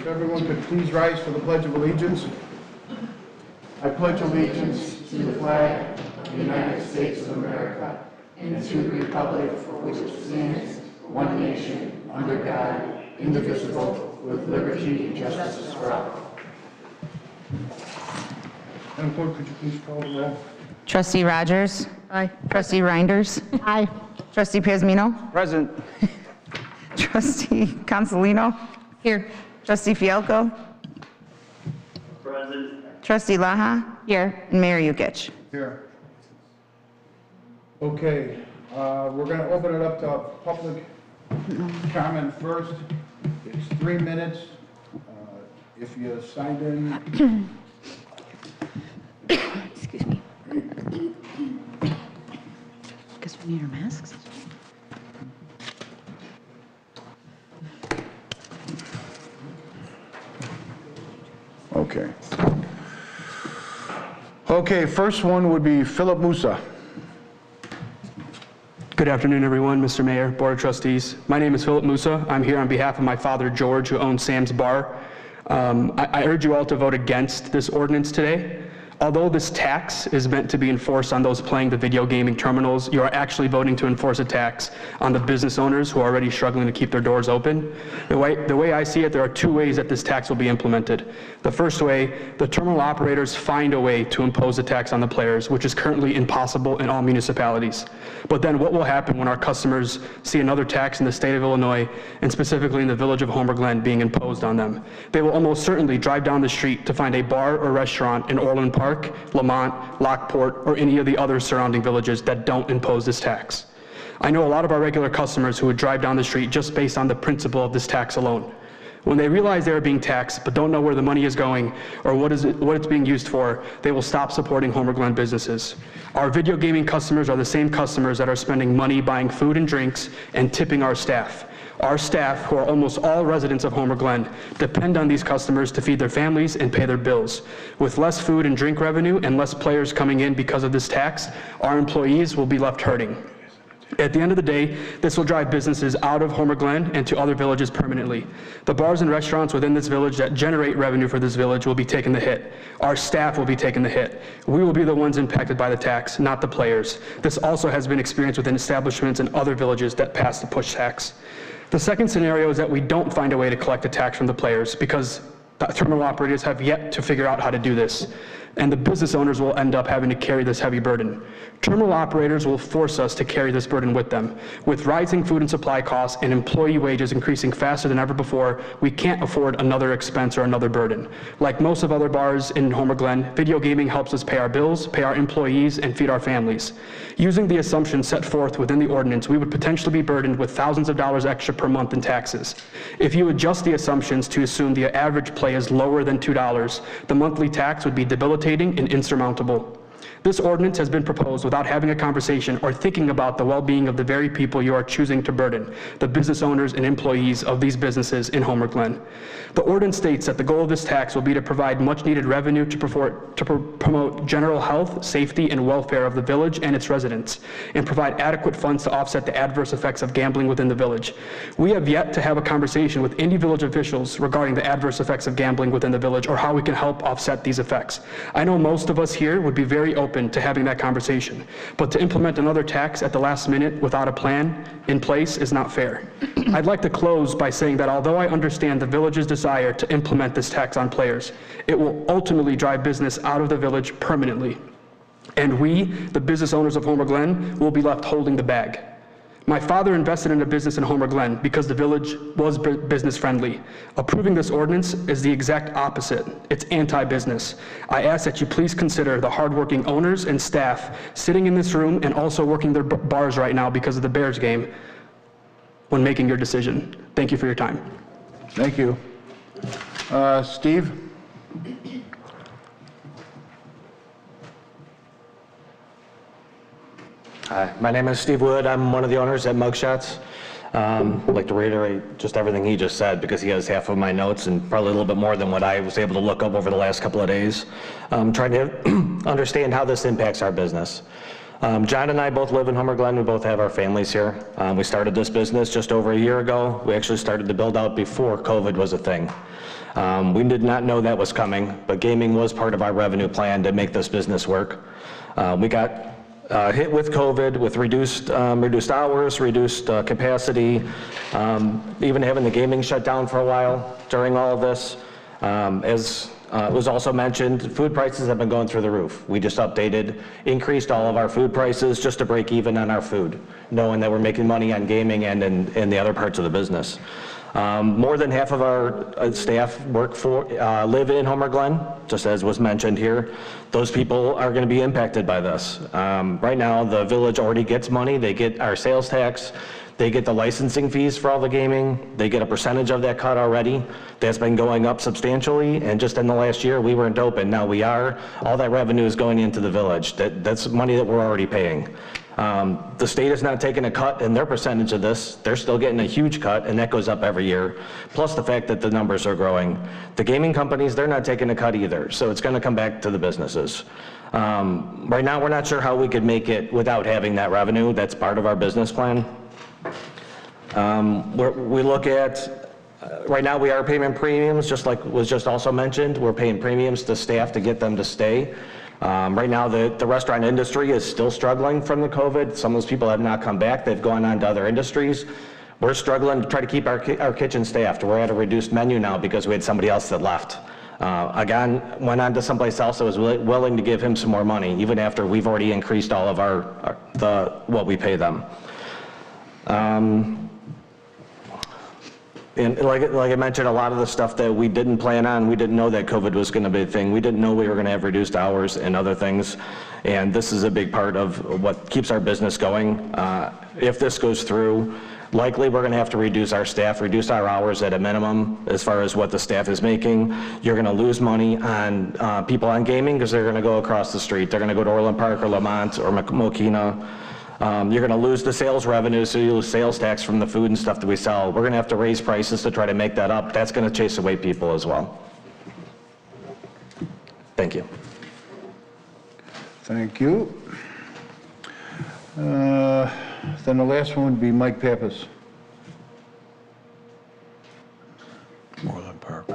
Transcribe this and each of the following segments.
If everyone could please rise for the Pledge of Allegiance. I pledge allegiance to the flag of the United States of America and to the republic for which it stands, one nation, under God, indivisible, with liberty and justice for all. Madam Clerk, could you please call the roll? Trustee Rogers? Aye. Trustee Reinders? Aye. Trustee Piazmino? Present. Trustee Consolino? Here. Trustee Fialco? Present. Trustee Laha? Here. And Mayor Yukich? Here. Okay, we're going to open it up to public comment first. It's 3 minutes. If you signed in. Excuse me. Because we need our masks. Okay. Okay, first one would be Philip Musa. Good afternoon, everyone, Mr. Mayor, Board of Trustees. My name is Philip Musa. I'm here on behalf of my father, George, who owns Sam's Bar. I urge you all to vote against this ordinance today. Although this tax is meant to be enforced on those playing the video gaming terminals, you are actually voting to enforce a tax on the business owners who are already struggling to keep their doors open. The way I see it, there are 2 ways that this tax will be implemented. The first way, the terminal operators find a way to impose a tax on the players, which is currently impossible in all municipalities. But then what will happen when our customers see another tax in the state of Illinois, and specifically in the village of Homer Glen, being imposed on them? They will almost certainly drive down the street to find a bar or restaurant in Orland Park, Lamont, Lockport, or any of the other surrounding villages that don't impose this tax. I know a lot of our regular customers who would drive down the street just based on the principle of this tax alone. When they realize they are being taxed but don't know where the money is going or what it's being used for, they will stop supporting Homer Glen businesses. Our video gaming customers are the same customers that are spending money buying food and drinks and tipping our staff. Our staff, who are almost all residents of Homer Glen, depend on these customers to feed their families and pay their bills. With less food and drink revenue and less players coming in because of this tax, our employees will be left hurting. At the end of the day, this will drive businesses out of Homer Glen and to other villages permanently. The bars and restaurants within this village that generate revenue for this village will be taking the hit. Our staff will be taking the hit. We will be the ones impacted by the tax, not the players. This also has been experienced within establishments in other villages that pass the push tax. The second scenario is that we don't find a way to collect a tax from the players because the terminal operators have yet to figure out how to do this, and the business owners will end up having to carry this heavy burden. Terminal operators will force us to carry this burden with them. With rising food and supply costs and employee wages increasing faster than ever before, we can't afford another expense or another burden. Like most of other bars in Homer Glen, video gaming helps us pay our bills, pay our employees, and feed our families. Using the assumptions set forth within the ordinance, we would potentially be burdened with thousands of dollars extra per month in taxes. If you adjust the assumptions to assume the average play is lower than $2, the monthly tax would be debilitating and insurmountable. This ordinance has been proposed without having a conversation or thinking about the well-being of the very people you are choosing to burden, the business owners and employees of these businesses in Homer Glen. The ordinance states that the goal of this tax will be to provide much-needed revenue to promote general health, safety, and welfare of the village and its residents, and provide adequate funds to offset the adverse effects of gambling within the village. We have yet to have a conversation with any village officials regarding the adverse effects of gambling within the village or how we can help offset these effects. I know most of us here would be very open to having that conversation, but to implement another tax at the last minute without a plan in place is not fair. I'd like to close by saying that although I understand the village's desire to implement this tax on players, it will ultimately drive business out of the village permanently. And we, the business owners of Homer Glen, will be left holding the bag. My father invested in a business in Homer Glen because the village was business friendly. Approving this ordinance is the exact opposite. It's anti-business. I ask that you please consider the hardworking owners and staff sitting in this room and also working their bars right now because of the Bears game when making your decision. Thank you for your time. Thank you. Steve? Hi, my name is Steve Wood. I'm one of the owners at Mugshots. I'd like to reiterate just everything he just said because he has half of my notes and probably a little bit more than what I was able to look up over the last couple of days. Trying to understand how this impacts our business. John and I both live in Homer Glen. We both have our families here. We started this business just over a year ago. We actually started to build out before COVID was a thing. We did not know that was coming, but gaming was part of our revenue plan to make this business work. We got hit with COVID, with reduced hours, reduced capacity, even having the gaming shut down for a while during all of this. As it was also mentioned, food prices have been going through the roof. We just increased all of our food prices just to break even on our food, knowing that we're making money on gaming and in the other parts of the business. More than half of our staff live in Homer Glen, just as was mentioned here. Those people are going to be impacted by this. Right now, the village already gets money. They get our sales tax. They get the licensing fees for all the gaming. They get a percentage of that cut already. That's been going up substantially, and just in the last year, we weren't open. Now we are. All that revenue is going into the village. That's money that we're already paying. The state is not taking a cut in their percentage of this. They're still getting a huge cut, and that goes up every year, plus the fact that the numbers are growing. The gaming companies, they're not taking a cut either, so it's going to come back to the businesses. Right now, we're not sure how we could make it without having that revenue. That's part of our business plan. We look at, right now we are paying premiums, just like was just also mentioned. We're paying premiums to staff to get them to stay. Right now the restaurant industry is still struggling from the COVID. Some of those people have not come back. They've gone on to other industries. We're struggling to try to keep our kitchen staffed. We're at a reduced menu now because we had somebody else that left. Again, went on to someplace else that was willing to give him some more money, even after we've already increased all of what we pay them. And like I mentioned, a lot of the stuff that we didn't plan on, we didn't know that COVID was going to be a thing. We didn't know we were going to have reduced hours and other things. And this is a big part of what keeps our business going. If this goes through, likely we're going to have to reduce our staff, reduce our hours at a minimum as far as what the staff is making. You're going to lose money on people on gaming because they're going to go across the street. They're going to go to Orland Park or Lamont or Mokina. You're going to lose the sales revenue, so you lose sales tax from the food and stuff that we sell. We're going to have to raise prices to try to make that up. That's going to chase away people as well. Thank you. Thank you. Then the last one would be Mike Pappas.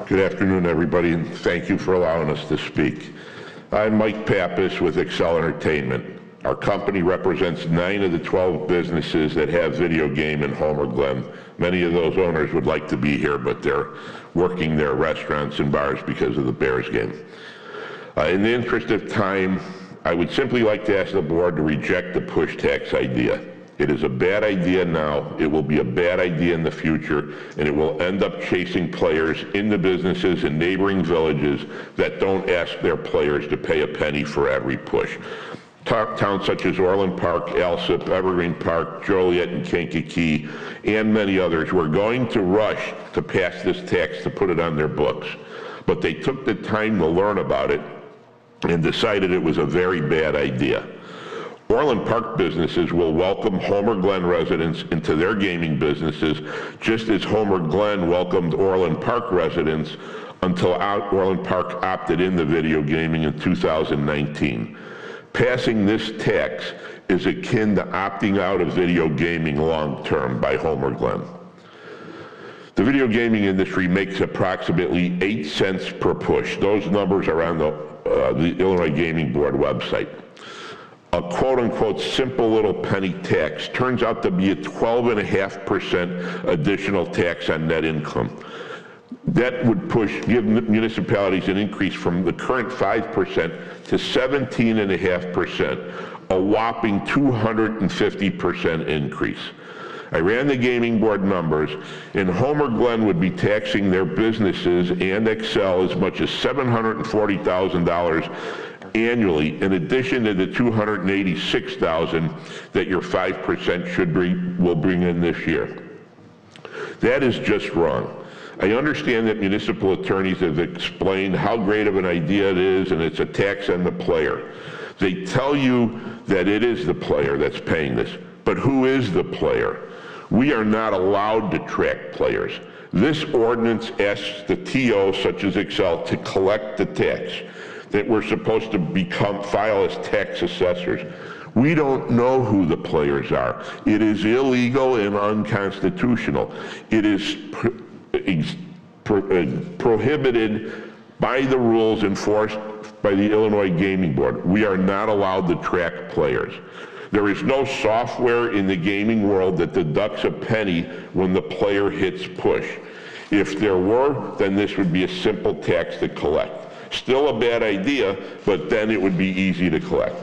Good afternoon, everybody, and thank you for allowing us to speak. I'm Mike Pappas with Excel Entertainment. Our company represents 9 of the 12 businesses that have video game in Homer Glen. Many of those owners would like to be here, but they're working their restaurants and bars because of the Bears game. In the interest of time, I would simply like to ask the board to reject the push tax idea. It is a bad idea now, it will be a bad idea in the future, and it will end up chasing players in the businesses in neighboring villages that don't ask their players to pay a penny for every push. Towns such as Orland Park, Alsip, Evergreen Park, Joliet, and Kankakee, and many others were going to rush to pass this tax to put it on their books. But they took the time to learn about it and decided it was a very bad idea. Orland Park businesses will welcome Homer Glen residents into their gaming businesses, just as Homer Glen welcomed Orland Park residents until Orland Park opted into video gaming in 2019. Passing this tax is akin to opting out of video gaming long-term by Homer Glen. The video gaming industry makes approximately 8 cents per push. Those numbers are on the Illinois Gaming Board website. A quote-unquote simple little penny tax turns out to be a 12.5% additional tax on net income. That would give municipalities an increase from the current 5% to 17.5%, a whopping 250% increase. I ran the gaming board numbers, and Homer Glen would be taxing their businesses and Excel as much as $740,000 annually, in addition to the $286,000 that your 5% will bring in this year. That is just wrong. I understand that municipal attorneys have explained how great of an idea it is, and it's a tax on the player. They tell you that it is the player that's paying this, but who is the player? We are not allowed to track players. This ordinance asks the TO, such as Excel, to collect the tax that we're supposed to file as tax assessors. We don't know who the players are. It is illegal and unconstitutional. It is prohibited by the rules enforced by the Illinois Gaming Board. We are not allowed to track players. There is no software in the gaming world that deducts a penny when the player hits push. If there were, then this would be a simple tax to collect. Still a bad idea, but then it would be easy to collect.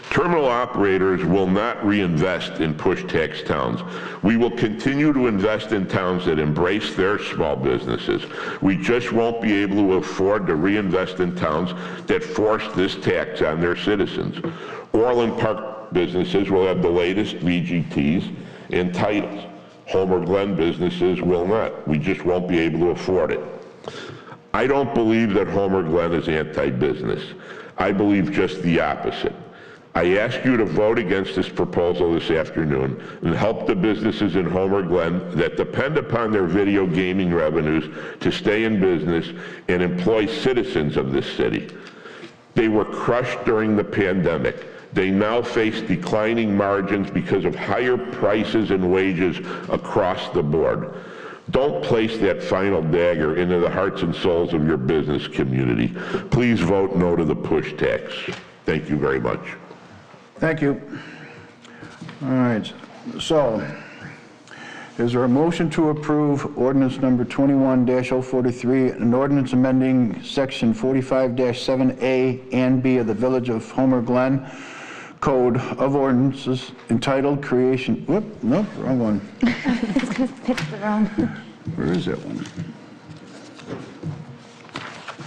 Terminal operators will not reinvest in push tax towns. We will continue to invest in towns that embrace their small businesses. We just won't be able to afford to reinvest in towns that force this tax on their citizens. Orland Park businesses will have the latest VGTs and titles. Homer Glen businesses will not. We just won't be able to afford it. I don't believe that Homer Glen is anti-business. I believe just the opposite. I ask you to vote against this proposal this afternoon and help the businesses in Homer Glen that depend upon their video gaming revenues to stay in business and employ citizens of this city. They were crushed during the pandemic. They now face declining margins because of higher prices and wages across the board. Don't place that final dagger into the hearts and souls of your business community. Please vote no to the push tax. Thank you very much. Thank you. All right, so is there a motion to approve ordinance number 21-043, an ordinance amending section 45-7A and B of the Village of Homer Glen Code of Ordinances entitled Creation, whoop, nope, wrong one. It's because it's the wrong. Where is that one?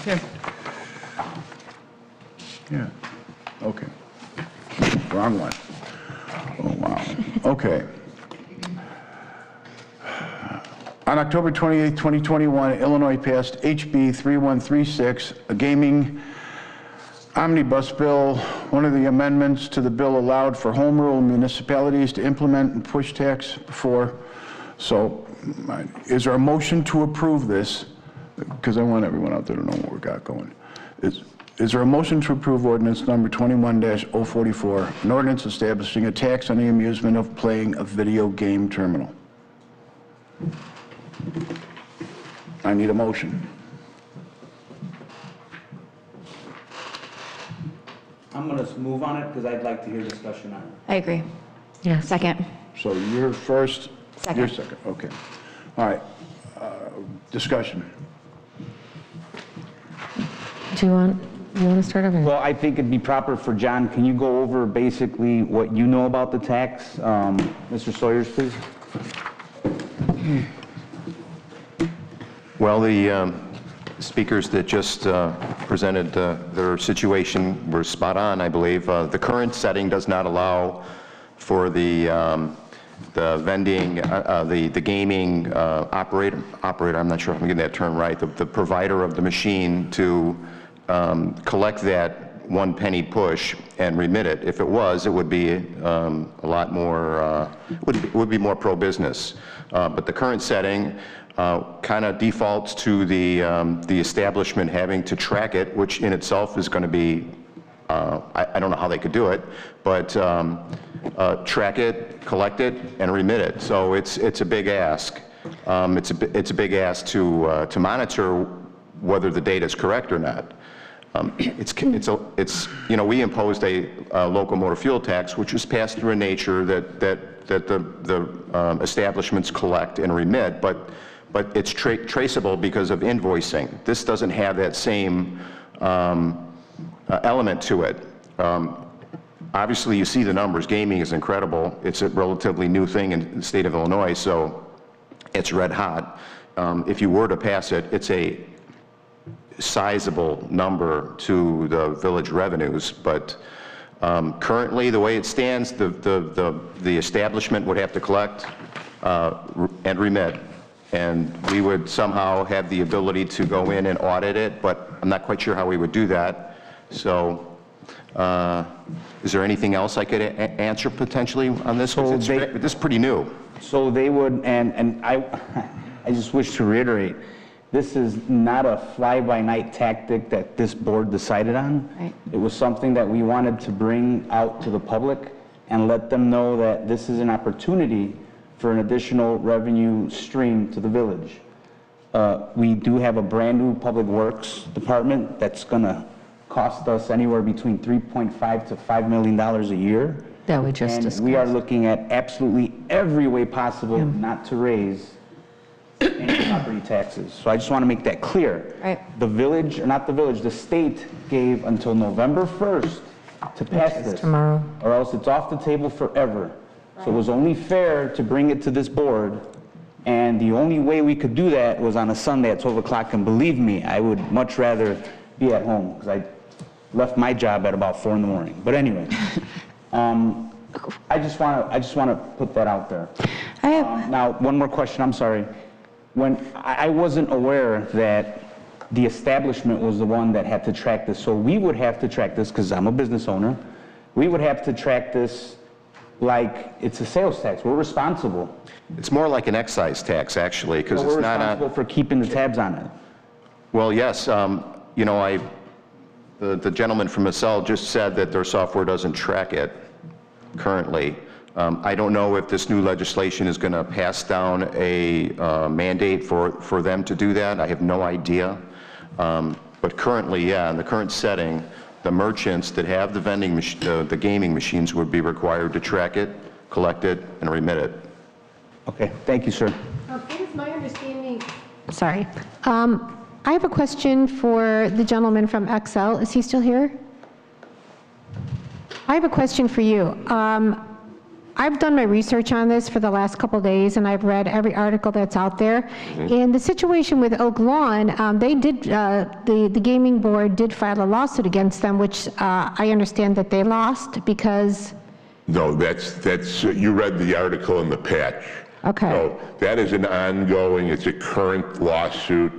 Here. Yeah, okay. Wrong one. Oh, wow. Okay. On October 28, 2021, Illinois passed HB 3136, a gaming omnibus bill. One of the amendments to the bill allowed for home rule municipalities to implement and push tax before. So is there a motion to approve this? Because I want everyone out there to know what we got going. Is there a motion to approve ordinance number 21-044, an ordinance establishing a tax on the amusement of playing a video game terminal? I need a motion. I'm going to move on it because I'd like to hear discussion on it. I agree. Yeah. Second. So you're first. Second. You're second, okay. All right, discussion. Do you want to start over? Well, I think it'd be proper for John. Can you go over basically what you know about the tax? Mr. Sawyers, please. Well, the speakers that just presented their situation were spot on, I believe. The current setting does not allow for the vending, the gaming operator, I'm not sure if I'm getting that term right, the provider of the machine to collect that 1 penny push and remit it. If it was, it would be a lot more, would be more pro-business. But the current setting kind of defaults to the establishment having to track it, which in itself is going to be, I don't know how they could do it, but track it, collect it, and remit it. So it's a big ask. It's a big ask to monitor whether the data is correct or not. You know, we imposed a local motor fuel tax, which was passed through a nature that the establishments collect and remit, but it's traceable because of invoicing. This doesn't have that same element to it. Obviously, you see the numbers. Gaming is incredible. It's a relatively new thing in the state of Illinois, so it's red hot. If you were to pass it, it's a sizable number to the village revenues, but currently, the way it stands, the establishment would have to collect and remit, and we would somehow have the ability to go in and audit it, but I'm not quite sure how we would do that. So, is there anything else I could answer potentially on this? So this is pretty new. So they would, and I just wish to reiterate, this is not a fly-by-night tactic that this board decided on. Right. It was something that we wanted to bring out to the public and let them know that this is an opportunity for an additional revenue stream to the village. We do have a brand-new Public Works department that's gonna cost us anywhere between $3.5 to $5 million a year. That we just discussed. And we are looking at absolutely every way possible not to raise any property taxes. So I just want to make that clear. Right. The village, or not the village, the state gave until November 1st to pass this. tomorrow. Or else it's off the table forever. So it was only fair to bring it to this board, and the only way we could do that was on a Sunday at 12 o'clock, and believe me, I would much rather be at home, because I left my job at about 4 in the morning. But anyway, I just want to put that out there. I have, Now, one more question, I'm sorry. When I wasn't aware that the establishment was the one that had to track this, so we would have to track this, because I'm a business owner, we would have to track this like it's a sales tax. We're responsible. It's more like an excise tax, actually, because We're it's not responsible on... for keeping the tabs on it. Well, yes, you know, the gentleman from Acel just said that their software doesn't track it currently. I don't know if this new legislation is going to pass down a mandate for them to do that. I have no idea. But currently, yeah, in the current setting, the merchants that have the vending the gaming machines would be required to track it, collect it, and remit it. Okay, thank you, sir. It is my understanding, sorry. I have a question for the gentleman from Excel. Is he still here? I have a question for you. I've done my research on this for the last couple of days, and I've read every article that's out there. In the situation with Oak Lawn, they did, the gaming board did file a lawsuit against them, which I understand that they lost because... No, that's you read the article in the patch. Okay. So that is an ongoing, it's a current lawsuit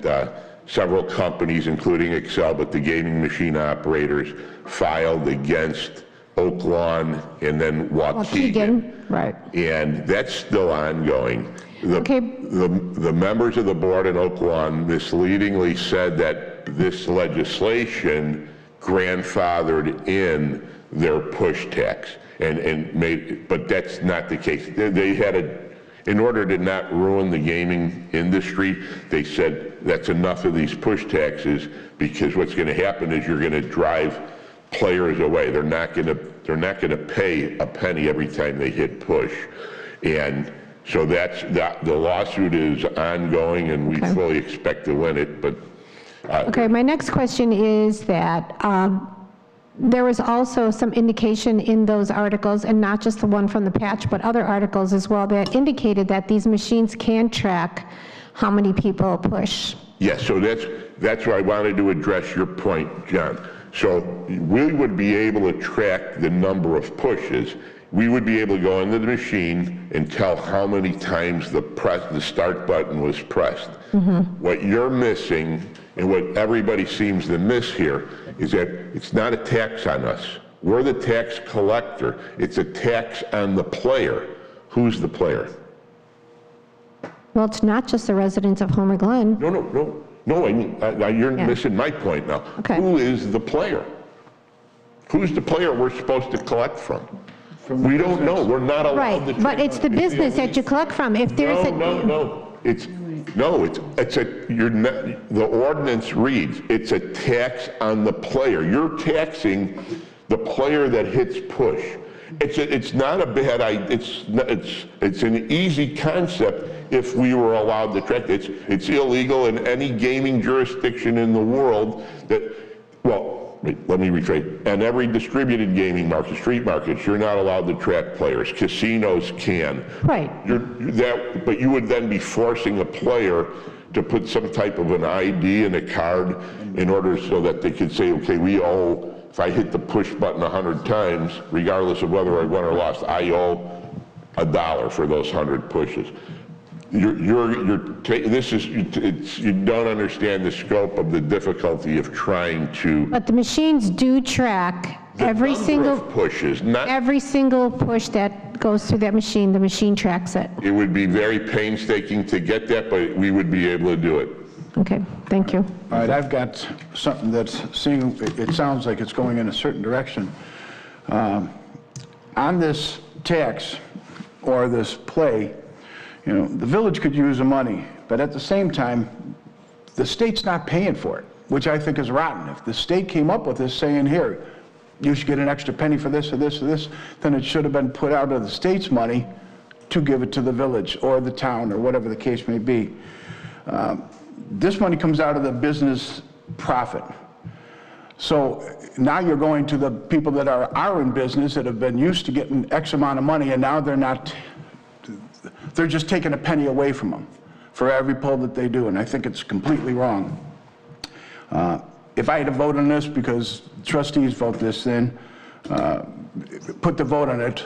that several companies, including Excel, but the gaming machine operators, filed against Oak Lawn and then Waukegan. Right. And that's still ongoing. Okay. The members of the board in Oak Lawn misleadingly said that this legislation grandfathered in their push tax and made, but that's not the case. They had in order to not ruin the gaming industry, they said that's enough of these push taxes, because what's going to happen is you're going to drive players away. They're not going to pay a penny every time they hit push. And so the lawsuit is ongoing, and we fully expect to win it. But Okay, my next question is that there was also some indication in those articles, and not just the one from the patch, but other articles as well, that indicated that these machines can track how many people push. yes, so that's why I wanted to address your point, John. So we would be able to track the number of pushes. We would be able to go into the machine and tell how many times the start button was pressed. What you're missing, and what everybody seems to miss here, is that it's not a tax on us. We're the tax collector. It's a tax on the player. Who's the player? Well, it's not just the residents of Homer Glen. No, I mean, you're missing my point now. Okay. Who is the player? Who's the player we're supposed to collect from? We don't know. We're not allowed to. Right, but it's the business that you collect from. If there's a... No. The ordinance reads, it's a tax on the player. You're taxing the player that hits push. It's not a bad idea. It's an easy concept if we were allowed to track it. It's illegal in any gaming jurisdiction in the world let me rephrase. And every distributed gaming market, street markets, you're not allowed to track players. Casinos can. Right. But you would then be forcing a player to put some type of an ID and a card in order so that they could say, okay, we owe, if I hit the push button 100 times, regardless of whether I won or lost, I owe $1 for those 100 pushes. You don't understand the scope of the difficulty of trying to. But the machines do track every single pushes, not. every single push that goes through that machine. The machine tracks it. It would be very painstaking to get that, but we would be able to do it. Okay, thank you. All right, I've got something that's seeing, it sounds like it's going in a certain direction. On this tax or this play, you know, the village could use the money, but at the same time, the state's not paying for it, which I think is rotten. If the state came up with this saying, here, you should get an extra penny for this or this or this, then it should have been put out of the state's money to give it to the village or the town or whatever the case may be. This money comes out of the business profit. So now you're going to the people that are in business that have been used to getting X amount of money, and now they're not, they're just taking a penny away from them for every poll that they do, and I think it's completely wrong. If I had to vote on this, because trustees vote this in, put the vote on it,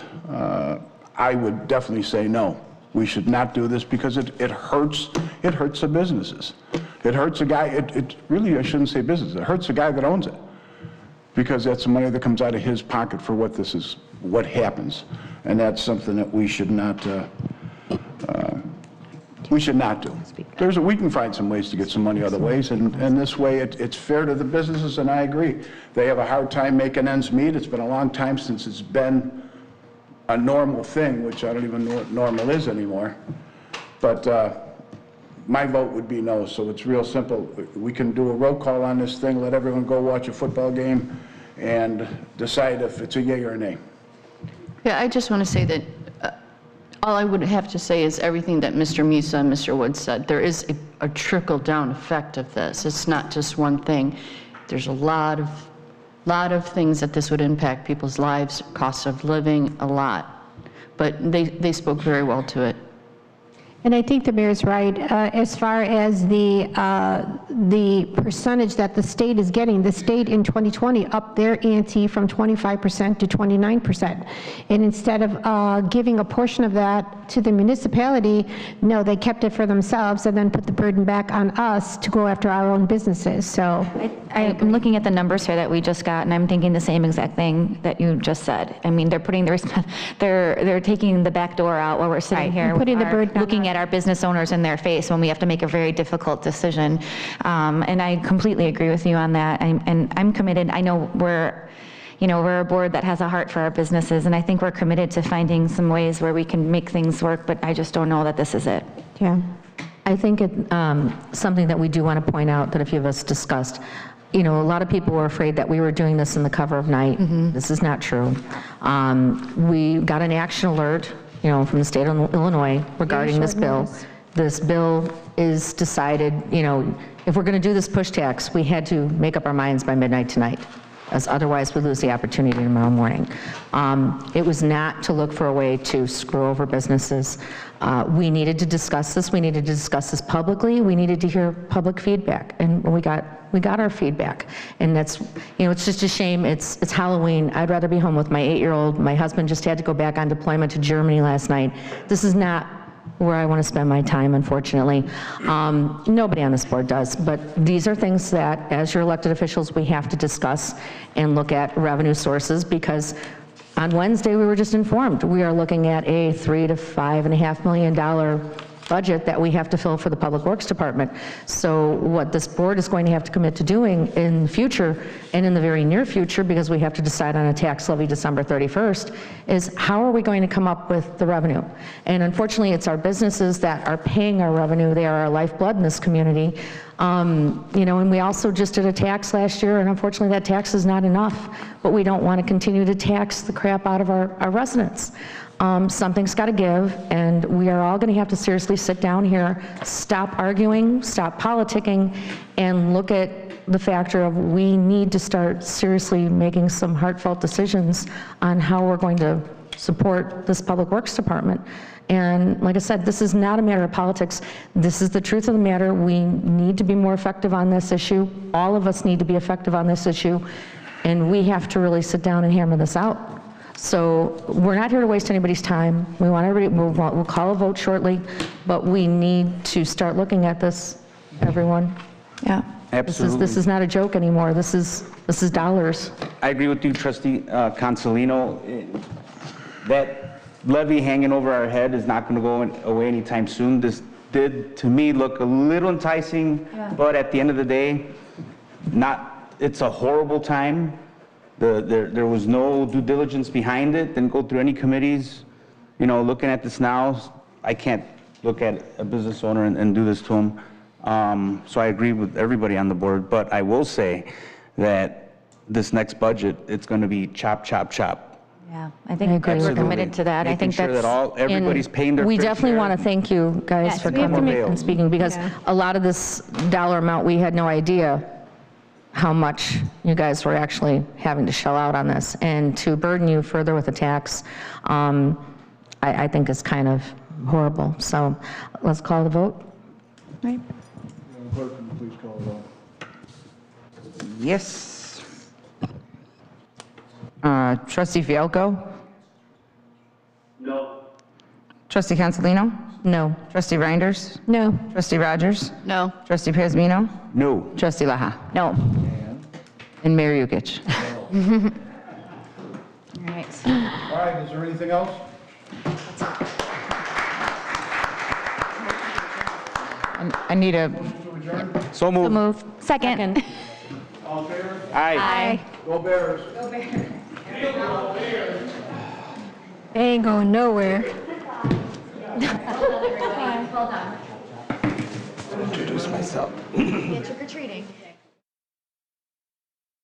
I would definitely say no. We should not do this because it hurts the businesses. It hurts a guy, it really, I shouldn't say business, it hurts the guy that owns it, because that's the money that comes out of his pocket for what happens. And that's something that we should not do. We can find some ways to get some money other ways, and this way it's fair to the businesses, and I agree. They have a hard time making ends meet. It's been a long time since it's been a normal thing, which I don't even know what normal is anymore. But my vote would be no, so it's real simple. We can do a roll call on this thing, let everyone go watch a football game, and decide if it's a yay or a nay. Yeah, I just want to say that all I would have to say is everything that Mr. Musa and Mr. Wood said. There is a trickle-down effect of this. It's not just one thing. There's a lot of things that this would impact people's lives, cost of living, a lot. But they spoke very well to it. And I think the mayor's right. As far as the percentage that the state is getting, the state in 2020 upped their ante from 25% to 29%. And instead of giving a portion of that to the municipality, no, they kept it for themselves and then put the burden back on us to go after our own businesses. So I'm looking at the numbers here that we just got, and I'm thinking the same exact thing that you just said. I mean, they're putting they're taking the back door out while we're sitting here, putting the burden on looking at our business owners in their face when we have to make a very difficult decision. And I completely agree with you on that. I'm committed. I know we're a board that has a heart for our businesses, and I think we're committed to finding some ways where we can make things work, but I just don't know that this is it. yeah. I think something that we do want to point out that a few of us discussed, a lot of people were afraid that we were doing this in the cover of night. This is not true. We got an action alert, from the state of Illinois regarding this bill. This bill is decided, if we're going to do this push tax, we had to make up our minds by midnight tonight, as otherwise we lose the opportunity tomorrow morning. It was not to look for a way to screw over businesses. We needed to discuss this. We needed to discuss this publicly. We needed to hear public feedback, and we got our feedback. And that's, it's just a shame. It's Halloween. I'd rather be home with my 8-year-old. My husband just had to go back on deployment to Germany last night. This is not where I want to spend my time, unfortunately. Nobody on this board does, but these are things that, as your elected officials, we have to discuss and look at revenue sources, because on Wednesday, we were just informed, we are looking at a $3 to $5.5 million budget that we have to fill for the Public Works Department. So what this board is going to have to commit to doing in the future, and in the very near future, because we have to decide on a tax levy December 31st, is how are we going to come up with the revenue? And unfortunately, it's our businesses that are paying our revenue. They are our lifeblood in this community. And we also just did a tax last year, and unfortunately that tax is not enough, but we don't want to continue to tax the crap out of our residents. Something's got to give, and we are all going to have to seriously sit down here, stop arguing, stop politicking, and look at the factor of we need to start seriously making some heartfelt decisions on how we're going to support this Public Works Department. And like I said, this is not a matter of politics. This is the truth of the matter. We need to be more effective on this issue. All of us need to be effective on this issue, and we have to really sit down and hammer this out. So we're not here to waste anybody's time. We want everybody, we'll call a vote shortly, but we need to start looking at this, everyone. Yeah. Absolutely. This is not a joke anymore. This is dollars. I agree with you, Trustee Consolino. That levy hanging over our head is not going to go away anytime soon. This did, to me, look a little enticing, but at the end of the day, it's a horrible time. There was no due diligence behind it, didn't go through any committees. You know, looking at this now, I can't look at a business owner and do this to him. So I agree with everybody on the board, but I will say that this next budget, it's going to be chop, chop, chop. Yeah, I think we're committed to that. I think Making sure that's, that everybody's paying their We fair definitely share. want to thank you guys Yes, for we have to coming make- and speaking, because a lot of this dollar amount, we had no idea how much you guys were actually having to shell out on this. And to burden you further with a tax, I think is kind of horrible. So let's call the vote. right? Clerk, can you please call the roll? Yes. Trustee Fialko? No. Trustee Consolino? No. Trustee Reinders? No. Trustee Rogers? No. Trustee Pazmino? No. Trustee Laha? No. And Mayor Yukich? All right. All right, is there anything else? I need a, So So moved. move. Second. All in favor? Aye. Go Bears. They ain't going nowhere. Introduce myself. Trick or treating.